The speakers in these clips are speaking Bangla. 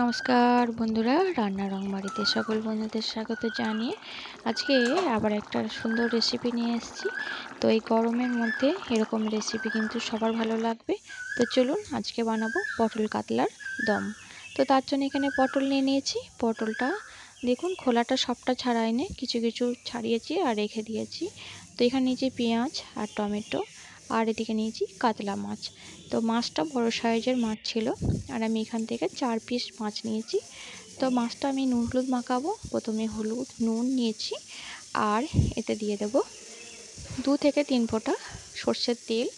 নমস্কার বন্ধুরা, রান্না রং বাড়িতে সকল বন্ধুদের স্বাগত জানিয়ে আজকে আবার একটা সুন্দর রেসিপি নিয়ে এসেছি। তো এই গরমের মধ্যে এরকম রেসিপি কিন্তু সবার ভালো লাগবে। তো চলুন আজকে বানাবো পটল কাতলার দম। তো তার জন্য এখানে পটল নিয়ে নিয়েছি। পটলটা দেখুন খোলাটা সবটা ছাড়াইনি, কিছু কিছু ছাড়িয়েছি আর রেখে দিয়েছি। তো এখানে নিয়েছি পেঁয়াজ আর টমেটো, আর এদিকে নিয়েছি কাতলা মাছ। তো মাছটা বড় সাইজের মাছ ছিল, আর আমি এখান থেকে 4 পিস মাছ নিয়েছি। তো মাছটা আমি নুন হলুদ মাখাবো। প্রথমে হলুদ নুন নিয়েছি, আর এতে দিয়ে দেব 2 থেকে 3 ফোঁটা সর্ষের তেল।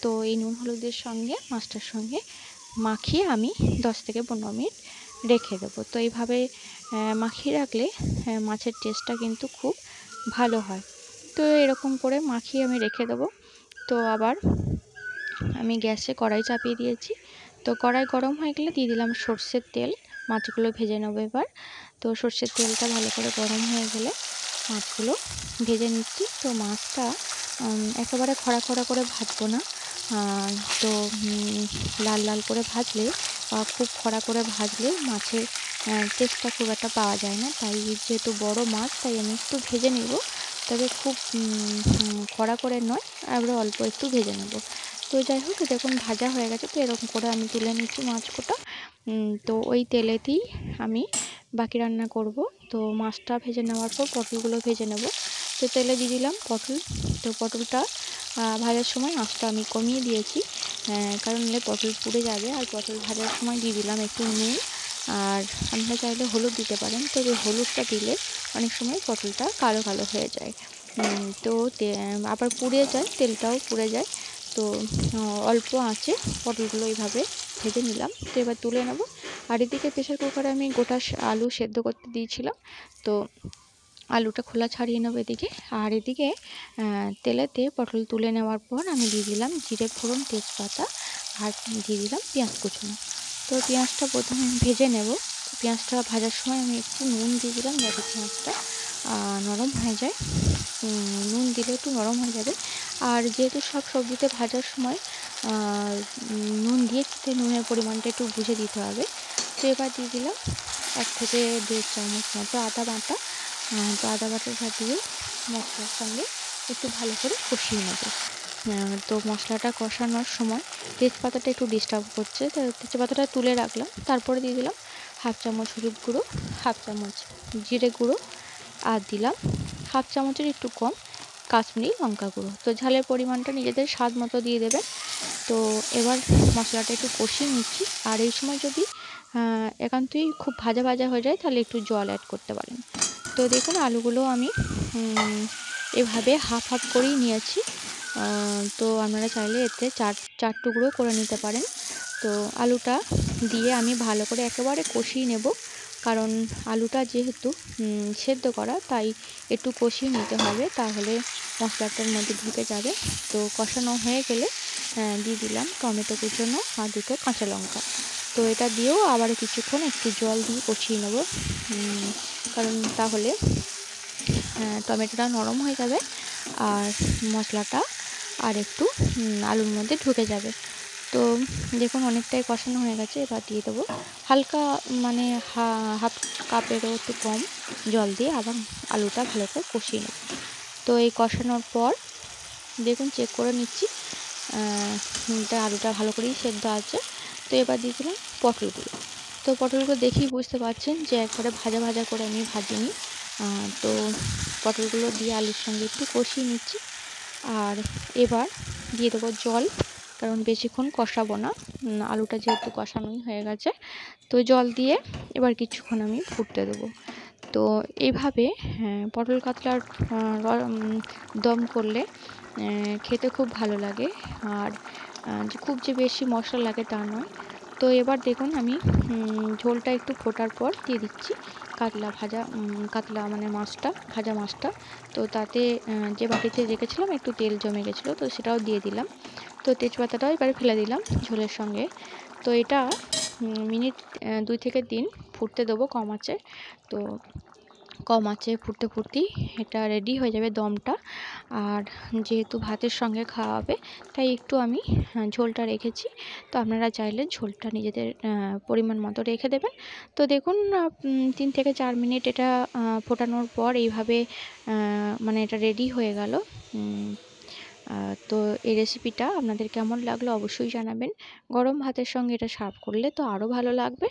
তো এই নুন হলুদের সঙ্গে মাছটার সঙ্গে মাখিয়ে আমি 10 থেকে 15 মিনিট রেখে দেবো। তো এইভাবে মাখিয়ে রাখলে মাছের টেস্টটা কিন্তু খুব ভালো হয়। তো এরকম করে মাখিয়ে আমি রেখে দেবো। তো আবার আমি গ্যাসে কড়াই চাপিয়ে দিয়েছি। তো কড়াই গরম হয়ে গেলে দিয়ে দিলাম সর্ষের তেল। মাছগুলো ভেজে নেবো এবার। তো সর্ষের তেলটা ভালো করে গরম হয়ে গেলে মাছগুলো ভেজে নিচ্ছি। তো মাছটা একেবারে খড়া খড়া করে ভাজবো না। তো লাল লাল করে ভাজলে বা খুব খড়া করে ভাজলে মাছের টেস্টটা খুব একটা পাওয়া যায় না। তাই যেহেতু বড় মাছ, তাই আমি একটু ভেজে নেব, তবে খুব কড়া করে নয়, আমরা অল্প একটু ভেজে নেব। তো যাই হোক, দেখুন ভাজা হয়ে গেছে। তো এরকম করে আমি তুলে নিচ্ছি মাছকোটা। তো ওই তেলেতেই আমি বাকি রান্না করব। তো মাছটা ভেজে নেওয়ার পর পটলগুলো ভেজে নেব। তো তেলে দিয়ে দিলাম পটল। তো পটলটা ভাজার সময় আঁচটা আমি কমিয়ে দিয়েছি, কারণ নাহলে পটল পুড়ে যাবে। আর পটল ভাজার সময় দিয়ে দিলাম একটু নুন, আর আপনারা চাইলে হলুদ দিতে পারেন। তবে হলুদটা দিলে অনেক সময় পটলটা কালো কালো হয়ে যায়। তো আবার পুড়ে যায়, তেলটাও পুড়ে যায়। তো অল্প আঁচে পটলগুলো এইভাবে ভেজে নিলাম। তো এবার তুলে নেব। আর এদিকে প্রেসার কুকারে আমি গোটা আলু সেদ্ধ করতে দিয়েছিলাম। তো আলুটা খোলা ছাড়িয়ে নেবো এদিকে। আর এদিকে তেলেতে পটল তুলে নেওয়ার পর আমি দিয়ে দিলাম জিরে ফোড়ন, তেজপাতা, আর দিয়ে দিলাম পেঁয়াজ কুচনো। তো পেঁয়াজটা প্রথমে ভেজে নেব। পেঁয়াজটা ভাজার সময় আমি একটু নুন দিয়ে দিলাম, যাতে পেঁয়াজটা নরম হয়ে যায়। নুন দিলে একটু নরম হয়ে যাবে। আর যেহেতু সব সবজিতে ভাজার সময় নুন দিয়েছি, তাই নুনের পরিমাণটা একটু বুঝে দিতে হবে। তো এবার দিয়ে দিলাম 1 থেকে 1.5 চামচ মতো আদা বাটা। তো আদা বাটাটা দিয়ে মশলার সঙ্গে একটু ভালো করে কষিয়ে নেব। তো মশলাটা কষানোর সময় তেজপাতাটা একটু ডিস্টার্ব করছে, তো তেজপাতাটা তুলে রাখলাম। তারপরে দিয়ে দিলাম 1/2 চামচ হলুদ গুঁড়ো, 1/2 চামচ জিরে গুঁড়ো, আর দিলাম 1/2 চামচের একটু কম কাশ্মীরি লঙ্কা গুঁড়ো। তো ঝালের পরিমাণটা নিজেদের স্বাদ মতো দিয়ে দেবেন। তো এবার মশলাটা একটু কষিয়ে নিচ্ছি। আর এই সময় যদি একান্তই খুব ভাজা ভাজা হয়ে যায়, তাহলে একটু জল অ্যাড করতে পারেন। তো দেখুন আলুগুলো আমি এভাবে হাফ হাফ করেই নিয়েছি। তো আপনারা চাইলে এতে চার টুকরো করে নিতে পারেন। তো আলুটা দিয়ে আমি ভালো করে একেবারে কষিয়ে নেব, কারণ আলুটা যেহেতু সেদ্ধ করা, তাই একটু কষিয়ে নিতে হবে, তাহলে মশলাটার মধ্যে ঢুকে যাবে। তো কষানো হয়ে গেলে দিয়ে দিলাম টমেটো কুচনো আর 2টো কাঁচা লঙ্কা। তো এটা দিয়েও আবার কিছুক্ষণ একটু জল দিয়ে কষিয়ে নেব, কারণ তাহলে টমেটোটা নরম হয়ে যাবে আর মশলাটা আর একটু আলুর মধ্যে ঢুকে যাবে। তো দেখুন অনেকটাই কষানো হয়ে গেছে। এবার দিয়ে দেবো হালকা, মানে হাফ কাপেরও একটু কম জল দিয়ে আবার আলুটা ভালো করে কষিয়ে নেব। তো এই কষানোর পর দেখুন চেক করে নিচ্ছি আলুটা ভালো করেই সেদ্ধ আছে। তো এবার দিয়ে দিলাম পটলগুলো। তো পটলগুলো দেখেই বুঝতে পারছেন যে একবারে ভাজা ভাজা করে আমি ভাজিনি। তো পটলগুলো দিয়ে আলুর সঙ্গে একটু কষিয়ে নিচ্ছি। আর এবার দিয়ে দেবো জল, কারণ বেশিক্ষণ কষাবো না, আলুটা যেহেতু কষানোই হয়ে গেছে। তো জল দিয়ে এবার কিছুক্ষণ আমি ফুটতে দেবো। তো এইভাবে পটল কাতলার দম করলে খেতে খুব ভালো লাগে। আর খুব যে বেশি মশলা লাগে তা নয়। তো এবার দেখুন আমি ঝোলটা একটু ফোটার পর দিয়ে দিচ্ছি কাতলা মানে মাছটা, ভাজা মাছটা। তো তাতে যে বাটিতে রেখেছিলাম একটু তেল জমে গেছিলো, তো সেটাও দিয়ে দিলাম। তো তেজপাতাটাও এবারে ফেলে দিলাম ঝোলের সঙ্গে। তো এটা মিনিট 2 থেকে 3 ফুটতে দেবো কম আঁচে। তো কম আঁচে ফুটতে ফুটতেই এটা রেডি হয়ে যাবে দমটা। আর যেহেতু ভাতের সঙ্গে খাওয়া হবে তাই একটু আমি ঝোলটা রেখেছি। তো আপনারা চাইলে ঝোলটা নিজেদের পরিমাণ মতো রেখে দেবেন। তো দেখুন 3 থেকে 4 মিনিট এটা ফোটানোর পর এইভাবে মানে এটা রেডি হয়ে গেল। তো এই রেসিপিটা আপনাদের কেমন লাগলো অবশ্যই জানাবেন। গরম ভাতের সঙ্গে এটা সার্ভ করলে তো আরও ভালো লাগবে।